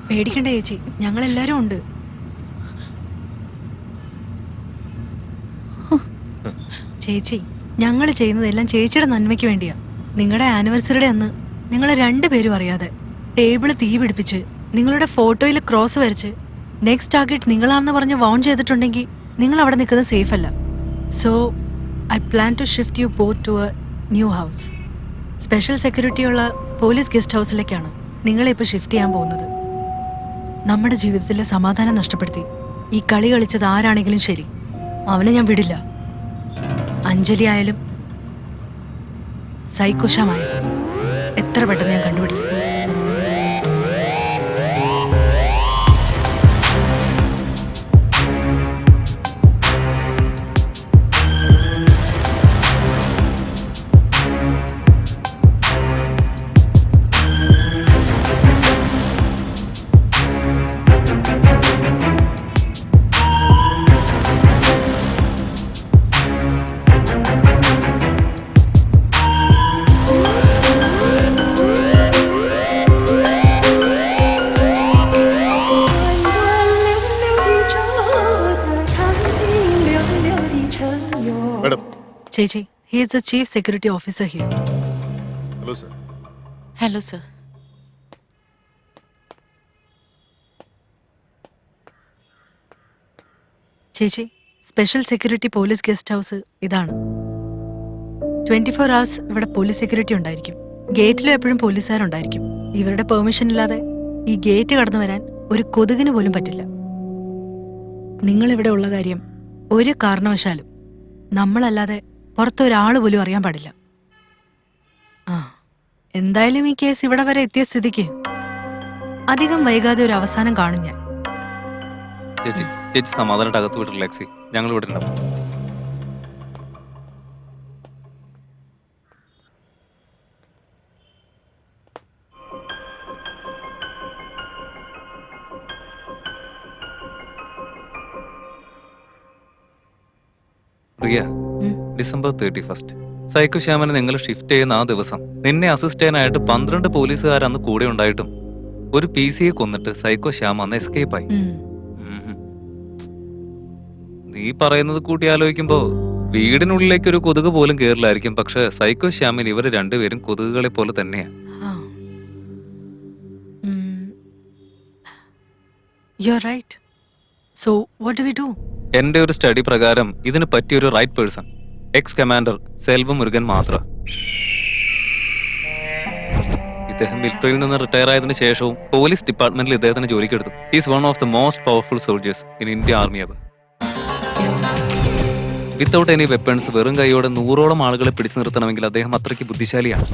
പേടിക്കണ്ട ചേച്ചി, ഞങ്ങളെല്ലാരും ഉണ്ട്. ചേച്ചി, ഞങ്ങൾ ചെയ്യുന്നതെല്ലാം ചേച്ചിയുടെ നന്മയ്ക്ക് വേണ്ടിയാ. നിങ്ങളുടെ ആനിവേഴ്സറിയുടെ അന്ന് നിങ്ങൾ രണ്ടുപേരും അറിയാതെ ടേബിള് തീ പിടിപ്പിച്ച് നിങ്ങളുടെ ഫോട്ടോയിൽ ക്രോസ് വരച്ച് നെക്സ്റ്റ് ടാർഗറ്റ് നിങ്ങളാണെന്ന് പറഞ്ഞ് വോൺ ചെയ്തിട്ടുണ്ടെങ്കിൽ നിങ്ങൾ അവിടെ നിൽക്കുന്നത് സേഫ് അല്ല. So I plan to shift you both to a new house. Special സെക്യൂരിറ്റിയുള്ള പോലീസ് ഗസ്റ്റ് ഹൗസിലേക്കാണ് നിങ്ങളെ ഇപ്പോൾ ഷിഫ്റ്റ് ചെയ്യാൻ പോകുന്നത്. നമ്മുടെ ജീവിതത്തിലെ സമാധാനം നഷ്ടപ്പെടുത്തി ഈ കളി കളിച്ചത് ആരാണെങ്കിലും ശരി, അവനെ ഞാൻ വിടില്ല. അഞ്ജലി ആയാലും സൈക്കോശമായാലും എത്ര പെട്ടെന്ന് ഞാൻ കണ്ടുപിടിക്കും. ചേച്ചി, he is the chief security officer here. Hello, sir. Hello, sir. ചേച്ചി, special security police guest house ഇതാണ്. 24 hours ഇവിടെ പോലീസ് സെക്യൂരിറ്റി ഉണ്ടായിരിക്കും. ഗേറ്റിലും എപ്പോഴും പോലീസുകാരുണ്ടായിരിക്കും. ഇവരുടെ പെർമിഷൻ ഇല്ലാതെ ഈ ഗേറ്റ് കടന്നു വരാൻ ഒരു കൊതുകിന് പോലും പറ്റില്ല. നിങ്ങൾ ഇവിടെ ഉള്ള കാര്യം ഒരു കാരണവശാലും നമ്മളല്ലാതെ പുറത്തൊരാൾ പോലും അറിയാൻ പാടില്ല. എന്തായാലും ഈ കേസ് ഇവിടെ വരെ എത്തിയ സ്ഥിതിക്ക് അധികം വൈകാതെ ഒരു അവസാനം കാണും ഞാൻ. ചേച്ചി ചേച്ചി സമാധാനമായിട്ട് അകത്ത് വിട്ട് റിലാക്സ് ചെയ്യും. ഞങ്ങൾ ഇവിടെ ഉണ്ടാവും. പ്രിയ, December 31st സൈക്കോ ശ്യാമനെ നിങ്ങൾ ഷിഫ്റ്റ് ചെയ്യുന്ന ആ ദിവസം നിന്നെ അസിസ്റ്റ് ചെയ്യാനായിട്ട് 12 പോലീസുകാർ അന്ന് കൂടെ ഉണ്ടായിട്ടും ഒരു PCയെ കൊന്നിട്ട് സൈക്കോ ശ്യാമ അന്ന് എസ്കേപ്പ് ആയി. നീ പറയുന്നത് കൂട്ടി ആലോചിക്കുമ്പോ വീടിനുള്ളിലേക്ക് ഒരു കൊതുക് പോലും കേറില്ലായിരിക്കും. പക്ഷെ സൈക്കോ ശ്യാമിൽ ഇവര് രണ്ടുപേരും കൊതുകുകളെ പോലെ തന്നെയാ. You're right. So what do we do? എന്റെ ഒരു സ്റ്റഡി പ്രകാരം ഇതിന് പറ്റിയൊരു right person ex commander Selva Murugan മാത്രം. ഇദ്ദേഹം മിലിറ്ററിയിൽ നിന്ന് റിട്ടയർ ആയതിനു ശേഷവും പോലീസ് ഡിപ്പാർട്ട്മെന്റിൽ ഇദ്ദേഹത്തിന് ജോലിക്കെടുത്തു. Is one of the most powerful soldiers in India army അവർ. വിത്തൗട്ട് എനി വെപ്പൺസ് വെറും കൈയോടെ 100ഓളം ആളുകളെ പിടിച്ചു നിർത്തണമെങ്കിൽ അദ്ദേഹം അത്രയ്ക്ക് ബുദ്ധിശാലിയാണ്.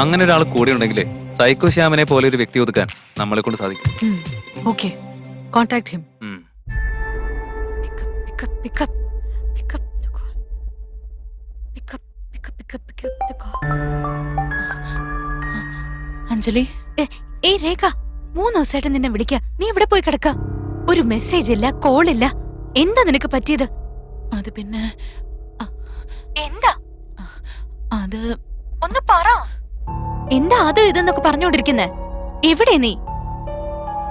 അങ്ങനെ ഒരാൾ കൂടെ ഉണ്ടെങ്കിലേ സൈക്കോ ശ്യാമിനെ പോലെ ഒരു വ്യക്തി ഒതുക്കാൻ നമ്മളെ കൊണ്ട് സാധിക്കും. Okay, contact him. Pick up the call. Pick up the call. Anjali, ഏയ് രേഖ, 3 ദിവസമായിട്ട് നിന്നെ വിളിക്ക. നീ ഇവിടെ പോയി കിടക്ക. ഒരു മെസ്സേജ് ഇല്ല, കോൾ ഇല്ല. എന്താ നിനക്ക് പറ്റിയത്? അത് പിന്നെ എന്താ അത് ഒന്ന് പറ. എന്താ അത് ഇതെന്നൊക്കെ പറഞ്ഞോണ്ടിരിക്കുന്നെ? എവിടെ നീ?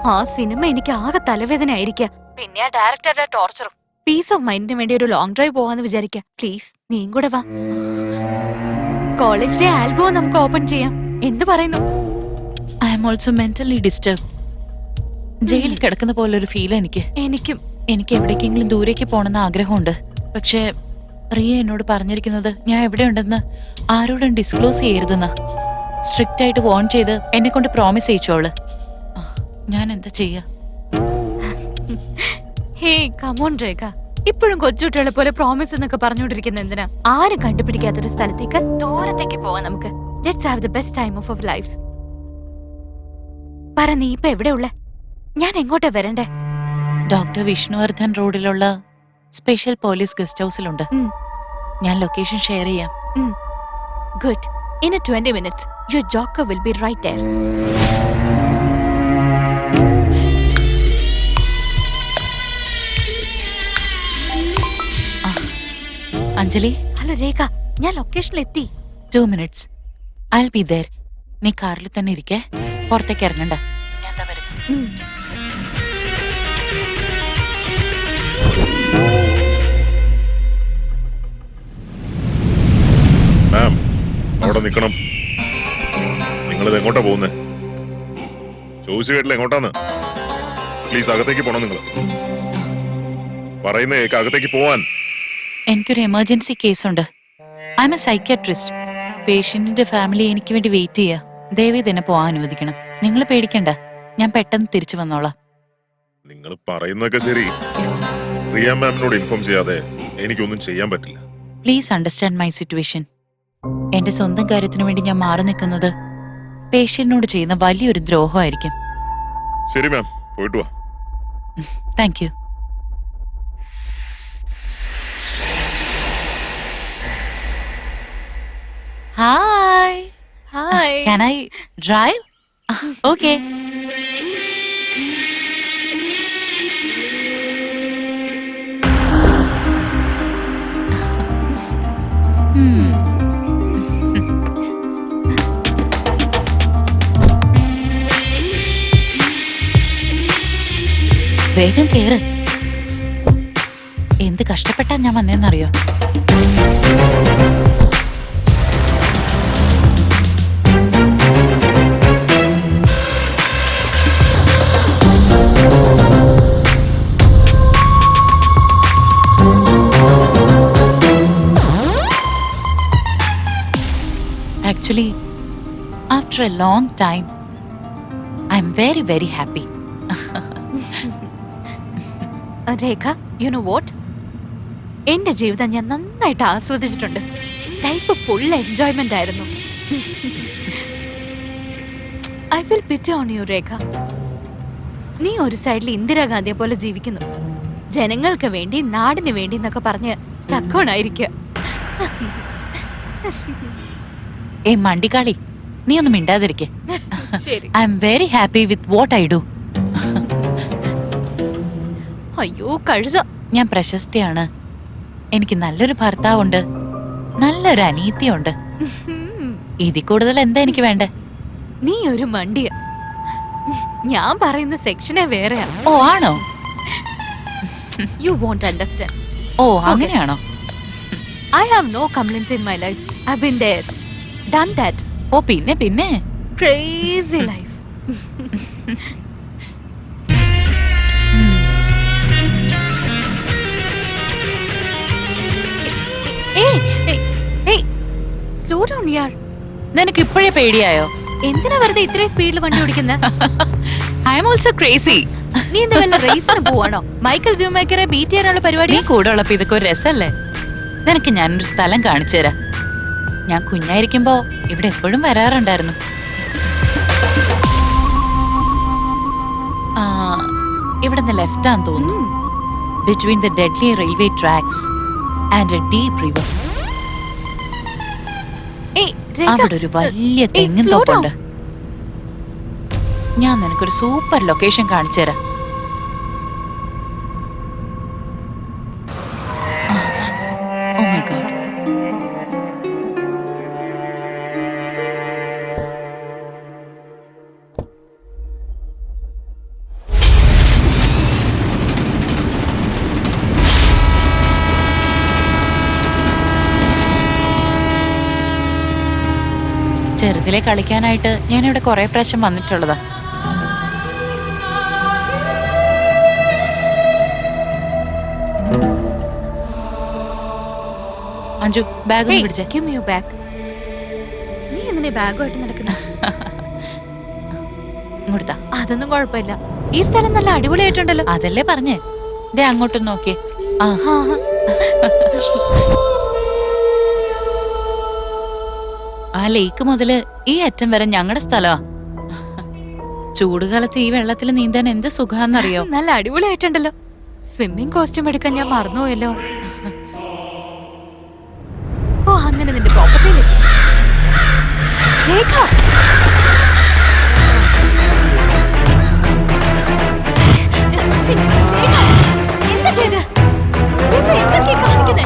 ആ സിനിമ എനിക്ക് ആകെ തലവേദന ആയിരിക്ക. പിന്നെ ആ ഡയറക്ടറുടെ ടോർച്ചറും. പീസ് ഓഫ് മൈൻഡിന് വേണ്ടി ഒരു ലോങ് ഡ്രൈവ് പോവാന്ന് വിചാരിക്ക. പ്ലീസ് നീയും കൂടെ വാ. കോളേജ് ഡേ ആൽബം നമുക്ക് ഓപ്പൺ ചെയ്യാം. എന്ത് പറയുന്നു? I am also mentally disturb. ജയിലിൽ കിടക്കുന്ന പോലെ ഒരു ഫീൽ എനിക്കും എവിടേക്കെങ്കിലും ദൂരേക്ക് പോകണമെന്ന് ആഗ്രഹമുണ്ട്. പക്ഷേ റിയ എന്നോട് പറഞ്ഞിരിക്കുന്നത് ഞാൻ എവിടെയുണ്ടെന്ന് ആരോടും ഡിസ്ക്ലോസ് ചെയ്യരുതെന്ന്. സ്ട്രിക്റ്റ് ആയിട്ട് വോൺ ചെയ്ത് എന്നെ കൊണ്ട് പ്രോമിസ് ചെയ്യിച്ചു അവള്. ഞാൻ എന്താ ചെയ്യാ? ഹേ കമോൺ രേഖ, ഇപ്പോഴും കൊച്ചുകുട്ടികളെ പോലെ പ്രോമിസ് എന്നൊക്കെ പറഞ്ഞോണ്ടിരിക്കുന്ന എന്തിനാ? ആരും കണ്ടുപിടിക്കാത്തൊരു സ്ഥലത്തേക്ക് ദൂരത്തേക്ക് പോവാം നമുക്ക്. Let's have the best time of our lifes. പറ, നീ ഇപ്പൊ എവിടെയുള്ള? ഞാൻ എങ്ങോട്ടാ വരണ്ടേ? ഡോക്ടർ വിഷ്ണുവർദ്ധൻ റോഡിലുള്ള സ്പെഷ്യൽ പോലീസ് ഗസ്റ്റ് ഹൗസിലുണ്ട്. ഞാൻ ലൊക്കേഷൻ ഷെയർ ചെയ്യാം. Good. In 20 minutes, your joker will be right there. Anjali, hello Rekha, ഞാൻ ലൊക്കേഷനിൽ എത്തി. 2 minutes. I'll be there. നീ കാറിൽ തന്നെ ഇരിക്കേ, പുറത്തേക്ക് ഇറങ്ങണ്ട. ഞാൻ ദാ വരുന്നു. മാം, അവിടെ നിൽക്കണം. നിങ്ങളിത് എങ്ങോട്ടാ പോകുന്നേ? ചോദിച്ചു കേട്ടില്ല എങ്ങോട്ടാന്ന്. പ്ലീസ് അകത്തേക്ക് പോണം. നിങ്ങൾ പറയുന്നേ അകത്തേക്ക് പോവാൻ. എനിക്കൊരു എമർജൻസി കേസുണ്ട്. I am a psychiatrist. പേഷ്യന്റിന്റെ ഫാമിലി എനിക്ക് വേണ്ടി വെയിറ്റ് ചെയ്യാ. ദയവേ തന്നെ പോവാൻ അനുവദിക്കണം. നിങ്ങൾ പേടിക്കണ്ട, ഞാൻ പെട്ടെന്ന് തിരിച്ചു വന്നോളാം. നിങ്ങൾ പറയുന്നതൊക്കെ ശരി. റിയ മാമിനോട് ഇൻഫോം ചെയ്യാതെ എനിക്കൊന്നും ചെയ്യാൻ പറ്റില്ല. Please understand my situation. എന്റെ സ്വന്തം കാര്യത്തിനു വേണ്ടി ഞാൻ മാറി നിൽക്കുന്നത് പേഷ്യന്റിനോട് ചെയ്യുന്ന വലിയൊരു ദ്രോഹമായിരിക്കും. ശരി മാം, പോയിട്ട് വാ. Thank you. Hi. Hi. Can I drive? Okay. വേഗം കേറ്. എന്ത് കഷ്ടപ്പെട്ടാ ഞാൻ വന്നേന്നറിയോ? Actually, after a long time, I'm very, very happy. Rekha, you know what, എന്റെ ജീവിതം ഞാൻ നന്നായിട്ട് ആസ്വദിച്ചിട്ടുണ്ട്. ലൈഫ് ഫുൾ എൻജോയ്മെന്റ് ആയിരുന്നു. I feel pity on you Rekha. നീ ഒരു സൈഡിൽ ഇന്ദിരാഗാന്ധിയെ പോലെ ജീവിക്കുന്നു. ജനങ്ങൾക്ക് വേണ്ടി, നാടിന് വേണ്ടി എന്നൊക്കെ പറഞ്ഞ് സ്റ്റക്കോൺ ആയിരിക്കുക. ഏയ് മണ്ടിക്കാളി, നീ ഒന്നും മിണ്ടാതിരിക്കെ. ശരി. I am very happy with what I do. അയ്യോ കഴുത. ഞാൻ പ്രശസ്തിയാണ്. എനിക്ക് നല്ലൊരു ഭർത്താവുണ്ട്, നല്ലൊരു അനീതിയുണ്ട്. ഇതിൽ കൂടുതൽ എന്താ എനിക്ക് വേണ്ടേ? നീ ഒരു മണ്ടിയ. ഞാൻ പറയുന്ന സെക്ഷനെ വേറെയാ. ഓ ആണോ? You want understand. ഓ അങ്ങനെയാണോ? I have no complaints in my life. I've been there, done that. ഓ പിന്നെ പിന്നെ Crazy life. Hey, slow down yaar. നിനക്ക് ഇപ്പോഴേ പേടിയായോ? എന്തിനാ വെറുതെ ഇത്രയും സ്പീഡിൽ വണ്ടി ഓടിക്കുന്നത്? I am also crazy. നീ എന്താ വല്ല റേസിന് പോവാണോ? മൈക്കൽ ജൂമേക്കറെ ബീറ്റ് ചെയ്യാനുള്ള പരിപാടി? നീ കൂടെ ഉള്ളപ്പോ ഇതൊക്കെ ഒരു രസല്ലേ? നിനക്ക് ഞാനൊരു സ്ഥലം കാണിച്ചു തരാം. ഞാൻ കുഞ്ഞായിരിക്കുമ്പോ ഇവിടെ എപ്പോഴും വരാറുണ്ടായിരുന്നു. ഇവിടുന്ന് ലെഫ്റ്റ് ആണെന്ന് തോന്നുന്നു. Between the deadly railway tracks and A deep river. അവിടെ ഒരു വലിയ തെങ്ങിൻ തോപ്പുണ്ട്. ഞാൻ നിനക്കൊരു സൂപ്പർ ലൊക്കേഷൻ കാണിച്ചു തരാം. Oh my God. ചെറുതിലെ കളിക്കാനായിട്ട് ഞാൻ ഇവിടെ കുറെ പ്രാവശ്യം വന്നിട്ടുള്ളതാ. അഞ്ജു ബാഗ് ഒന്ന് പിടിച്ചേ. Give me your bag. നീ എന്തിനാ ബാഗുമായിട്ട് നടക്കുന്ന? ഇങ്ങോട്ടാ. അതൊന്നും കുഴപ്പമില്ല. ഈ സ്ഥലം നല്ല അടിപൊളിയായിട്ടുണ്ടല്ലോ. അതല്ലേ പറഞ്ഞേ. ദേ അങ്ങോട്ട് നോക്കിയേ. ആ ലേക്ക് മുതല് ഈ അറ്റം വരെ ഞങ്ങളുടെ സ്ഥലമാ. ചൂടുകാലത്ത് ഈ വെള്ളത്തിൽ നീന്താൻ എന്ത് സുഖാന്നറിയോ? നല്ല അടിപൊളിയായിട്ടുണ്ടല്ലോ. സ്വിമ്മിംഗ് കോസ്റ്റ്യൂം എടുക്കാൻ ഞാൻ മറന്നുപോയല്ലോ. ഓ അങ്ങനെ നിന്റെ പ്രോപ്പർട്ടിയിലേക്ക് കാണിക്കുന്നേ?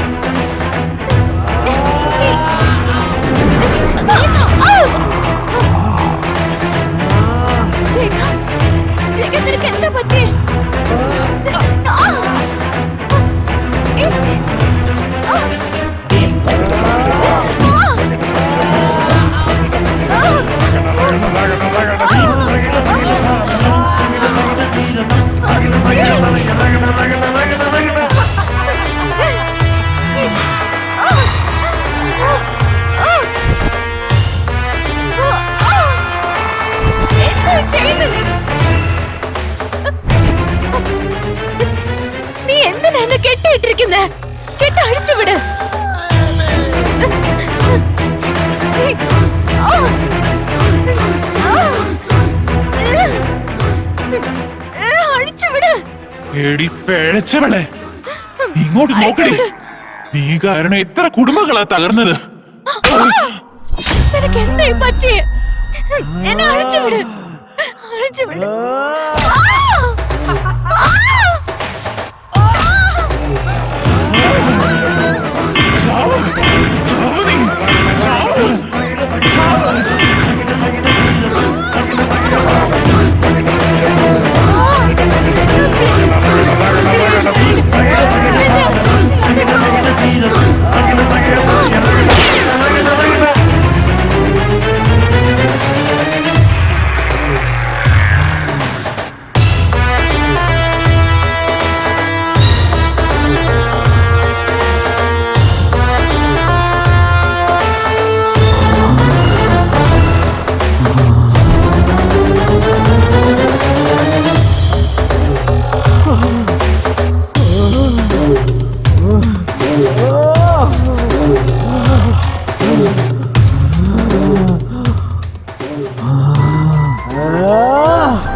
അഴിച്ചുവിട്. എടി പിഴച്ചവളെ, ഇങ്ങോട്ട് നോക്കടി. നീ കാരണം എത്ര കുടുംബങ്ങളാ തകർന്നത്. നിനക്ക് എന്തായി പറ്റിയേ? എന്നെ അഴിച്ചുവിട്. അഴിച്ചുവിട്. ചാവ്, ചാവ് നീ, ചാവ്, ചാവ്.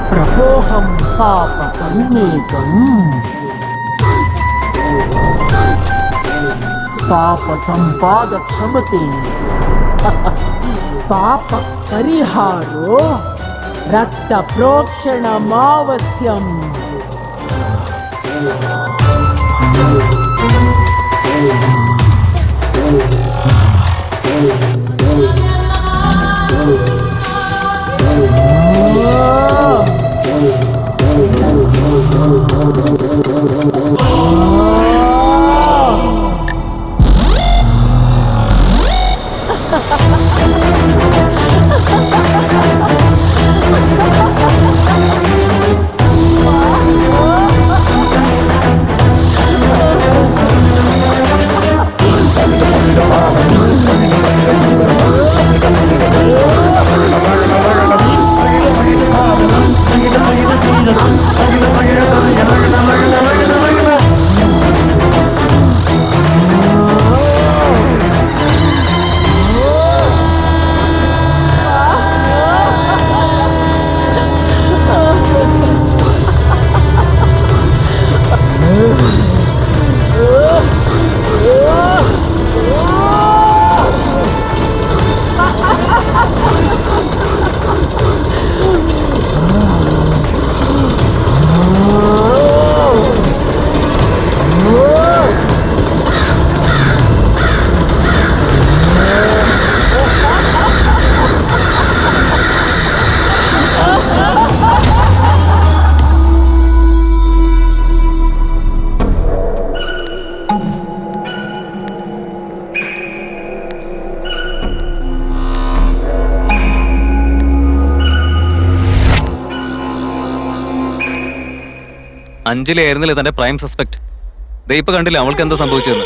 प्रपोहं पापकर्मेकम् पापसम्पादक्षमते पापपरिहारो रक्तप्रोक्षणमावश्यम्। അഞ്ജലി ആയിരുന്നില്ലേ തന്റെ പ്രൈം സസ്പെക്ട്. ദേ ഇപ്പൊ കണ്ടില്ല അവൾക്ക് എന്താ സംഭവിച്ചതെന്ന്.